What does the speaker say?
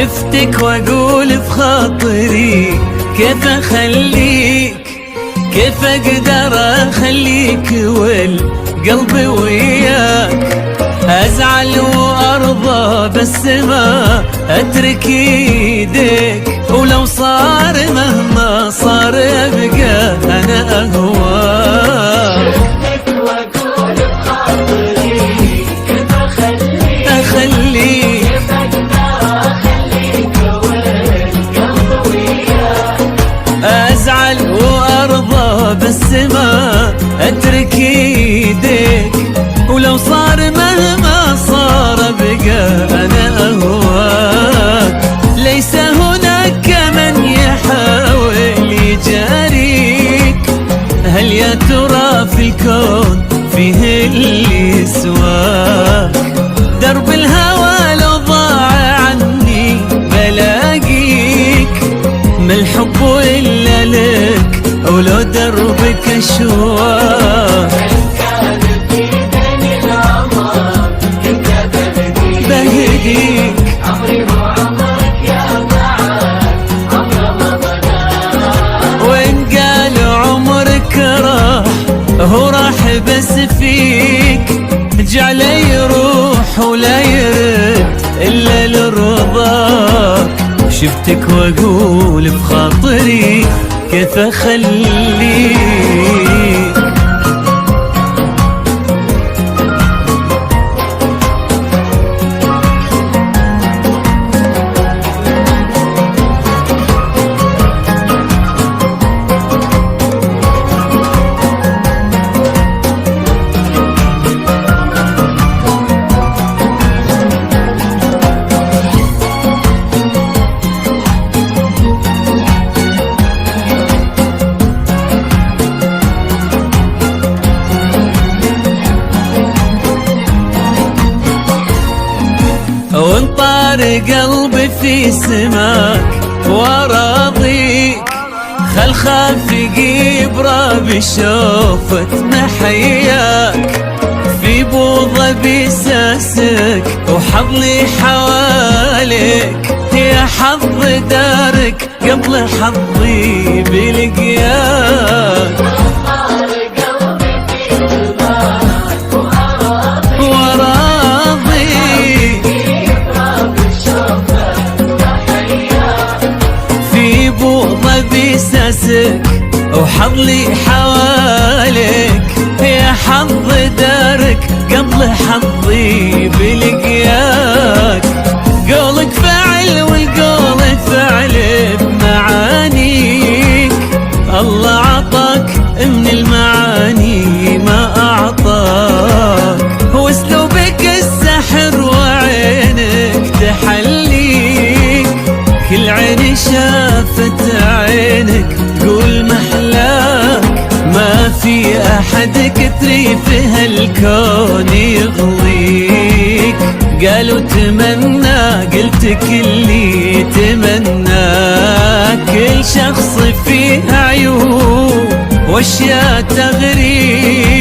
شفتك واقول في خاطري كيف اخليك، كيف اقدر اخليك والقلب وياك. ازعل وارضى بس ما اترك ايديك، ولو صار مهما صار ابقى انا اهواك. شفتك واقول بخاطري كيف اخليك، كيف اقدر اخليك والقلب وياك. ازعل وارضى بس ما اترك ايديك، ولو صار مهما صار بقى انا اهواك. ليس هناك من يحاول يجاريك، هل يا ترى في الكون فيه اللي يسواك؟ درب الهوى لو ضاع عني بلاقيك، ما الحب الا لك ولو دربك اشواك. بهديك عمري وعمرك يا بعد عمر ما بدا. وإن قالوا عمرك راح هو راح بس فيك، جعله يروح ولا يرد إلا لرضاك. شفتك وأقول بخاطري كيف أخليك. وانطار قلبي في سماك وراضيك، خل خافقي براب شوفت محياك. في بوضة بساسك وحظلي حواليك، يا حظ دارك قبل حظي بلقياك. بساسك وحظلي حواليك، يا حظ دارك قبل حظي بلقياك. قولك فعل والقول فعل بمعانيك، الله عطاك من المعاني ما أعطاك. واسلوبك السحر وعينك تحليك، كل عين شافت عينك تقول محلاك. ما في أحد كتري في هالكون يغليك، قالوا تمنى قلت كلي تمنى. كل شخص فيه عيوب واشياء تغريك،